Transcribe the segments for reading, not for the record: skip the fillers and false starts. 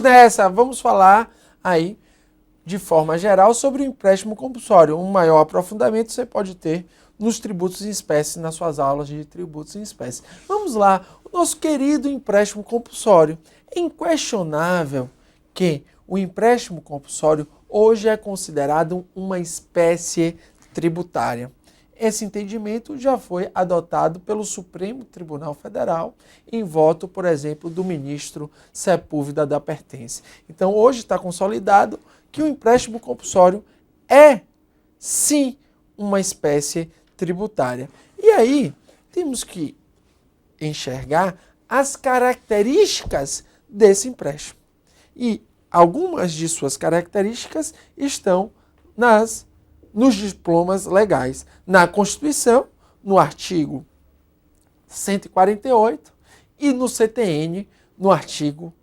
nessa, vamos falar aí de forma geral sobre o empréstimo compulsório. Um maior aprofundamento você pode ter nos tributos em espécie, nas suas aulas de tributos em espécie. Vamos lá, o nosso querido empréstimo compulsório. É inquestionável que o empréstimo compulsório hoje é considerado uma espécie tributária. Esse entendimento já foi adotado pelo Supremo Tribunal Federal em voto, por exemplo, do ministro Sepúlveda da Pertence. Então, hoje está consolidado que o empréstimo compulsório é, sim, uma espécie tributária. E aí, temos que enxergar as características desse empréstimo. E algumas de suas características estão nos diplomas legais. Na Constituição, no artigo 148 e no CTN, no artigo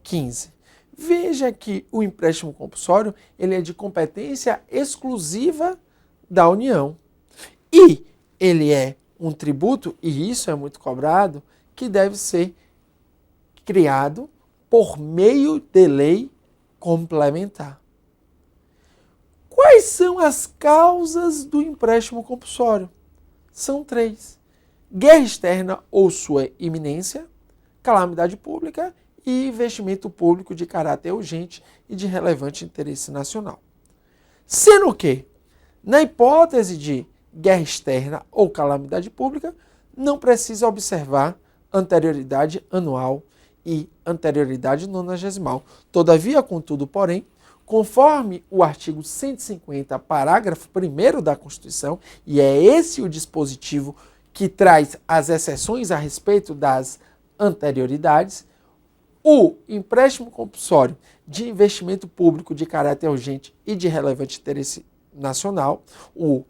15. Veja que o empréstimo compulsório ele é de competência exclusiva da União. E ele é um tributo, e isso é muito cobrado, que deve ser criado por meio de lei complementar. Quais são as causas do empréstimo compulsório? São 3. Guerra externa ou sua iminência, calamidade pública e investimento público de caráter urgente e de relevante interesse nacional. Sendo que, na hipótese de guerra externa ou calamidade pública, não precisa observar anterioridade anual e anterioridade nonagesimal. Todavia, contudo, porém, conforme o artigo 150, parágrafo 1º da Constituição, e é esse o dispositivo que traz as exceções a respeito das anterioridades, o empréstimo compulsório de investimento público de caráter urgente e de relevante interesse nacional, o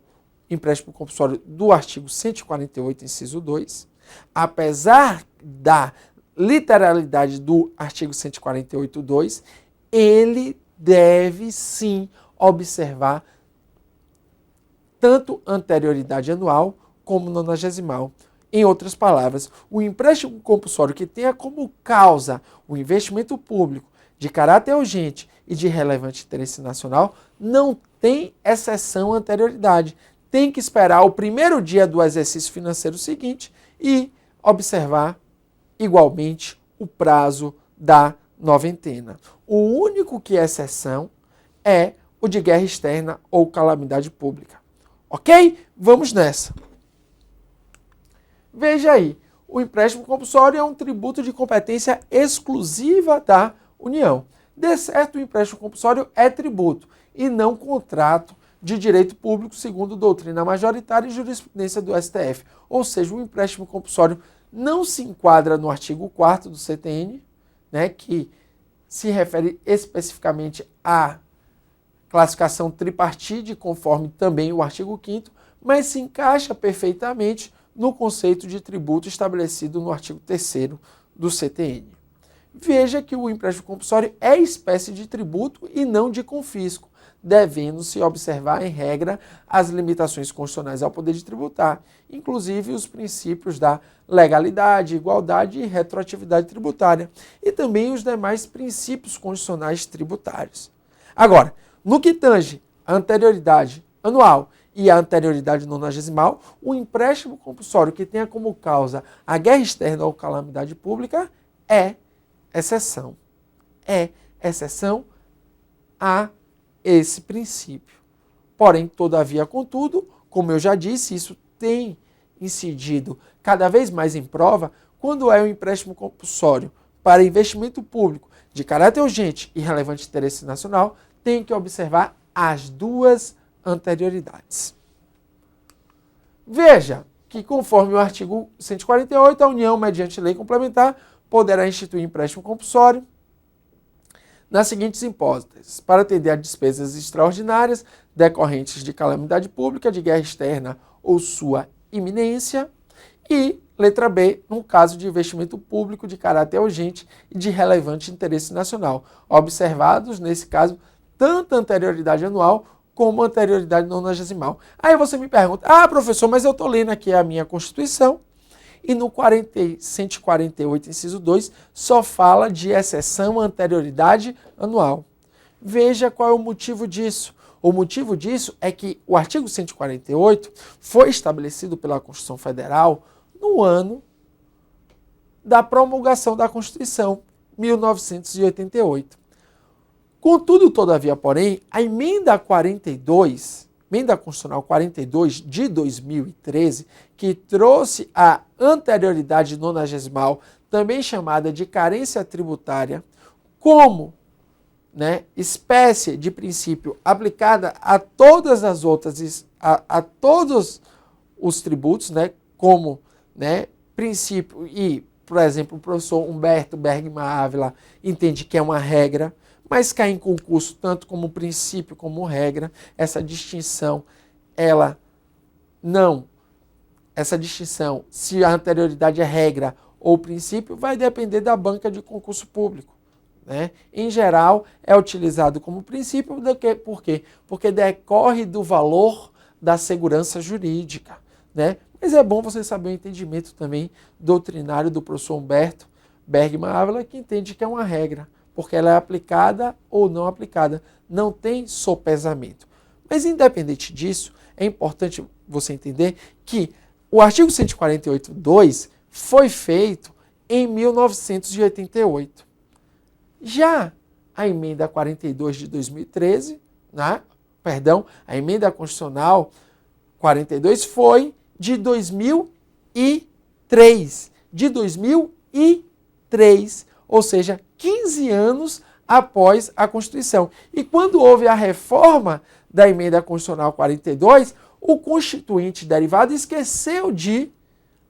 empréstimo compulsório do artigo 148, inciso 2, apesar da literalidade do artigo 148, 2, ele deve sim observar tanto anterioridade anual como nonagesimal. Em outras palavras, o empréstimo compulsório que tenha como causa o investimento público de caráter urgente e de relevante interesse nacional não tem exceção à anterioridade. Tem que esperar o primeiro dia do exercício financeiro seguinte e observar igualmente o prazo da noventena. O único que é exceção é o de guerra externa ou calamidade pública. Ok? Vamos nessa. Veja aí, o empréstimo compulsório é um tributo de competência exclusiva da União. De certo, o empréstimo compulsório é tributo e não contrato de direito público segundo doutrina majoritária e jurisprudência do STF. Ou seja, o empréstimo compulsório não se enquadra no artigo 4º do CTN, né, que se refere especificamente à classificação tripartite, conforme também o artigo 5º, mas se encaixa perfeitamente no conceito de tributo estabelecido no artigo 3º do CTN. Veja que o empréstimo compulsório é espécie de tributo e não de confisco, devendo-se observar, em regra, as limitações constitucionais ao poder de tributar, inclusive os princípios da legalidade, igualdade e retroatividade tributária, e também os demais princípios constitucionais tributários. Agora, no que tange a anterioridade anual e a anterioridade nonagesimal, o empréstimo compulsório que tenha como causa a guerra externa ou calamidade pública é exceção. É exceção a esse princípio. Porém, todavia, contudo, como eu já disse, isso tem incidido cada vez mais em prova quando é um empréstimo compulsório para investimento público de caráter urgente e relevante interesse nacional, tem que observar as duas anterioridades. Veja que, conforme o artigo 148, a União, mediante lei complementar, poderá instituir empréstimo compulsório nas seguintes hipóteses: para atender a despesas extraordinárias decorrentes de calamidade pública, de guerra externa ou sua iminência, e, letra B, num caso de investimento público de caráter urgente e de relevante interesse nacional, observados, nesse caso, tanto a anterioridade anual como a anterioridade nonagesimal. Aí você me pergunta, professor, mas eu estou lendo aqui a minha Constituição E no 148, inciso 2, só fala de exceção à anterioridade anual. Veja qual é o motivo disso. O motivo disso é que o artigo 148 foi estabelecido pela Constituição Federal no ano da promulgação da Constituição, 1988. Contudo, todavia, porém, a emenda constitucional 42 de 2013, que trouxe a anterioridade nonagesimal, também chamada de carência tributária, como espécie de princípio aplicada a todas as outras, a todos os tributos, como princípio, e, por exemplo, o professor Humberto Bergman Ávila entende que é uma regra, mas cai em concurso tanto como princípio como regra. Essa distinção, se a anterioridade é regra ou princípio, vai depender da banca de concurso público. Em geral, é utilizado como princípio, por quê? Porque decorre do valor da segurança jurídica. Mas é bom você saber o entendimento também doutrinário do professor Humberto Bergman Ávila, que entende que é uma regra, porque ela é aplicada ou não aplicada, não tem sopesamento. Mas independente disso, é importante você entender que o artigo 148.2 foi feito em 1988. Já a emenda 42 de 2013, a emenda constitucional 42 foi de 2003. De 2003, ou seja, 15 anos após a Constituição. E quando houve a reforma da emenda constitucional 42, o constituinte derivado esqueceu de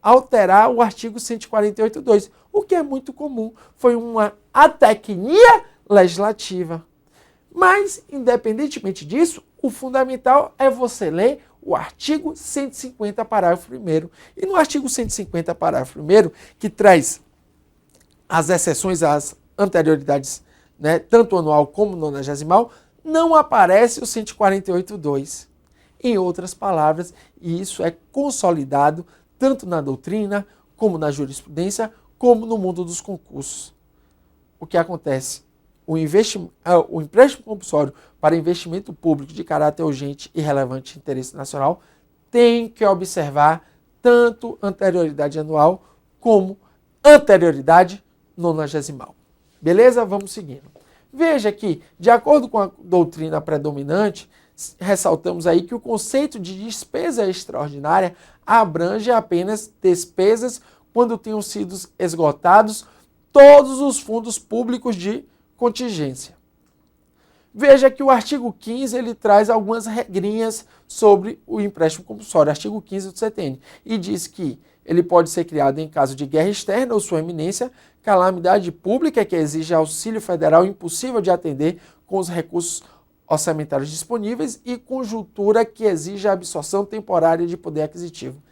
alterar o artigo 148.2, o que é muito comum. Foi uma atecnia legislativa. Mas, independentemente disso, o fundamental é você ler o artigo 150, parágrafo 1º. E no artigo 150, parágrafo 1º, que traz as exceções às anterioridades, tanto anual como nonagesimal, não aparece o 148.2. Em outras palavras, e isso é consolidado tanto na doutrina, como na jurisprudência, como no mundo dos concursos. O que acontece? O empréstimo compulsório para investimento público de caráter urgente e relevante de interesse nacional tem que observar tanto anterioridade anual como anterioridade nonagesimal. Beleza? Vamos seguindo. Veja que, de acordo com a doutrina predominante, ressaltamos aí que o conceito de despesa extraordinária abrange apenas despesas quando tenham sido esgotados todos os fundos públicos de contingência. Veja que o artigo 15 ele traz algumas regrinhas sobre o empréstimo compulsório, artigo 15 do CTN, e diz que ele pode ser criado em caso de guerra externa ou sua eminência, calamidade pública que exige auxílio federal impossível de atender com os recursos orçamentários disponíveis e conjuntura que exige a absorção temporária de poder aquisitivo.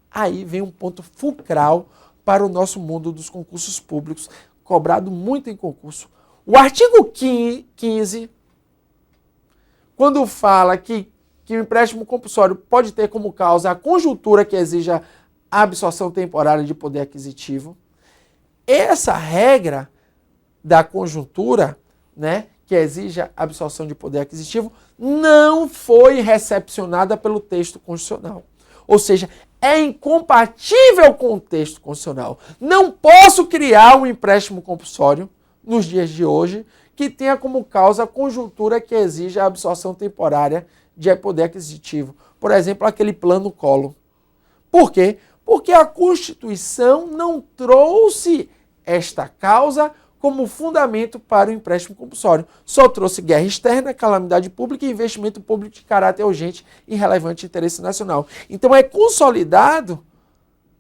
Aí vem um ponto fulcral para o nosso mundo dos concursos públicos, cobrado muito em concurso. O artigo 15, quando fala que o empréstimo compulsório pode ter como causa a conjuntura que exija a absorção temporária de poder aquisitivo, essa regra da conjuntura, que exija a absorção de poder aquisitivo, não foi recepcionada pelo texto constitucional. Ou seja, é incompatível com o texto constitucional. Não posso criar um empréstimo compulsório nos dias de hoje que tenha como causa a conjuntura que exija a absorção temporária de poder aquisitivo. Por exemplo, aquele plano Collor. Por quê? Porque a Constituição não trouxe esta causa como fundamento para o empréstimo compulsório. Só trouxe guerra externa, calamidade pública e investimento público de caráter urgente e relevante de interesse nacional. Então é consolidado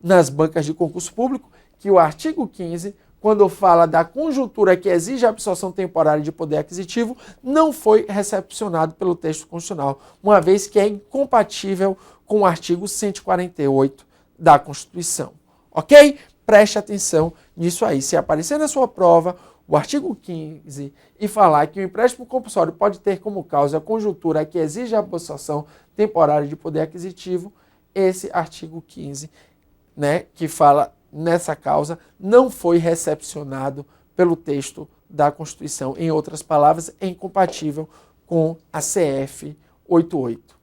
nas bancas de concurso público que o artigo 15, quando fala da conjuntura que exige a absorção temporária de poder aquisitivo, não foi recepcionado pelo texto constitucional, uma vez que é incompatível com o artigo 148 da Constituição. Ok? Preste atenção nisso aí. Se aparecer na sua prova o artigo 15 e falar que o empréstimo compulsório pode ter como causa a conjuntura que exige a absorção temporária de poder aquisitivo, esse artigo 15, que fala nessa causa não foi recepcionado pelo texto da Constituição. Em outras palavras, é incompatível com a CF 88.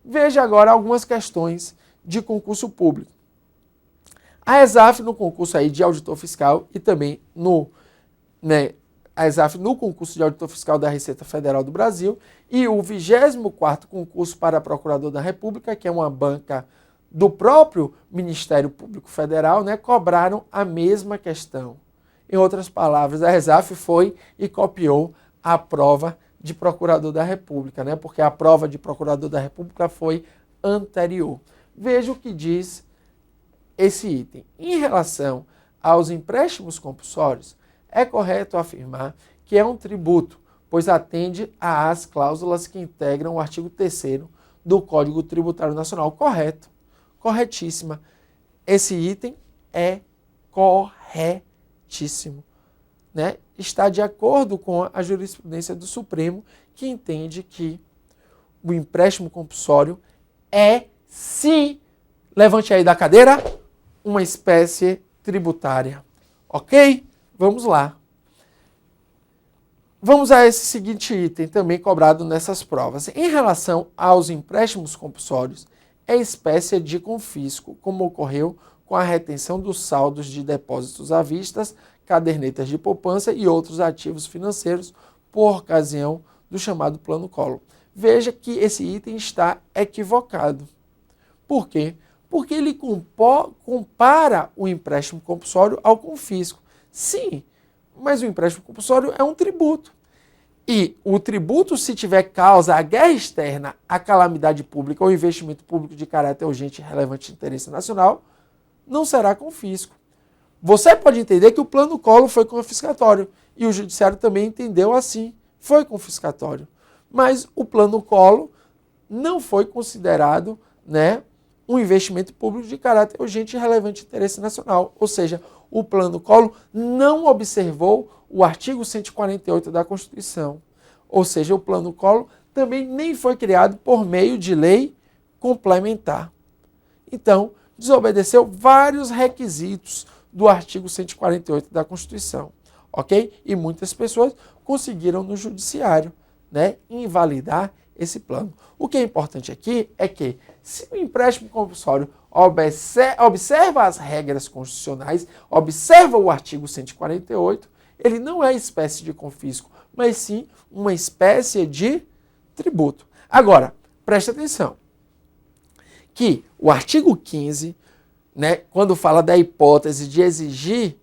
Veja agora algumas questões de concurso público. A ESAF no concurso aí de auditor fiscal e também a ESAF no concurso de auditor fiscal da Receita Federal do Brasil e o 24º concurso para Procurador da República, que é uma banca do próprio Ministério Público Federal, cobraram a mesma questão. Em outras palavras, a ESAF foi e copiou a prova de Procurador da República, porque a prova de Procurador da República foi anterior. Veja o que diz esse item. Em relação aos empréstimos compulsórios, é correto afirmar que é um tributo, pois atende às cláusulas que integram o artigo 3º do Código Tributário Nacional. Correto. Corretíssima. Esse item é corretíssimo. Está de acordo com a jurisprudência do Supremo, que entende que o empréstimo compulsório é, sim, levante aí da cadeira, uma espécie tributária. Ok? Vamos lá. Vamos a esse seguinte item, também cobrado nessas provas. Em relação aos empréstimos compulsórios, é espécie de confisco, como ocorreu com a retenção dos saldos de depósitos à vista, cadernetas de poupança e outros ativos financeiros por ocasião do chamado Plano Collor. Veja que esse item está equivocado. Por quê? Porque ele compara o empréstimo compulsório ao confisco. Sim, mas o empréstimo compulsório é um tributo. E o tributo, se tiver causa a guerra externa, a calamidade pública ou investimento público de caráter urgente e relevante de interesse nacional, não será confisco. Você pode entender que o Plano Collor foi confiscatório e o Judiciário também entendeu assim, foi confiscatório. Mas o Plano Collor não foi considerado um investimento público de caráter urgente e relevante de interesse nacional. Ou seja, o Plano Collor não observou o artigo 148 da Constituição. Ou seja, o Plano Collor também nem foi criado por meio de lei complementar. Então, desobedeceu vários requisitos do artigo 148 da Constituição. Ok? E muitas pessoas conseguiram no Judiciário invalidar esse plano. O que é importante aqui é que, se o empréstimo compulsório observa as regras constitucionais, observa o artigo 148, ele não é espécie de confisco, mas sim uma espécie de tributo. Agora, preste atenção, que o artigo 15, quando fala da hipótese de exigir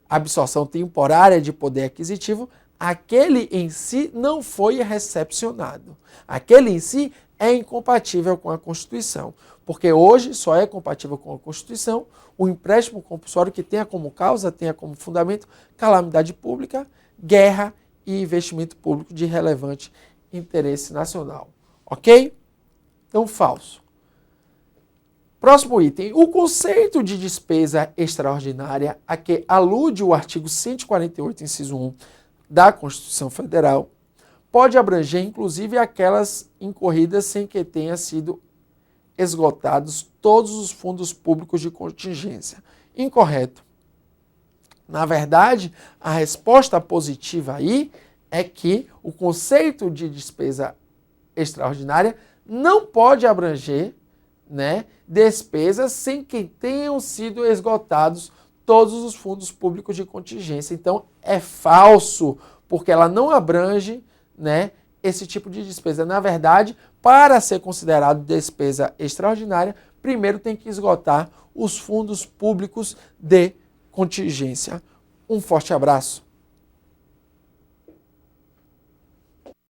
absorção temporária de poder aquisitivo, aquele em si não foi recepcionado. Aquele em si é incompatível com a Constituição, porque hoje só é compatível com a Constituição o empréstimo compulsório que tenha como causa, tenha como fundamento calamidade pública, guerra e investimento público de relevante interesse nacional. Ok? Então, falso. Próximo item. O conceito de despesa extraordinária a que alude o artigo 148, inciso 1, da Constituição Federal, pode abranger inclusive aquelas incorridas sem que tenha sido esgotados todos os fundos públicos de contingência. Incorreto. Na verdade, a resposta positiva aí é que o conceito de despesa extraordinária não pode abranger despesas sem que tenham sido esgotados todos os fundos públicos de contingência. Então, é falso, porque ela não abrange esse tipo de despesa. Na verdade, para ser considerado despesa extraordinária, primeiro tem que esgotar os fundos públicos de contingência. Um forte abraço.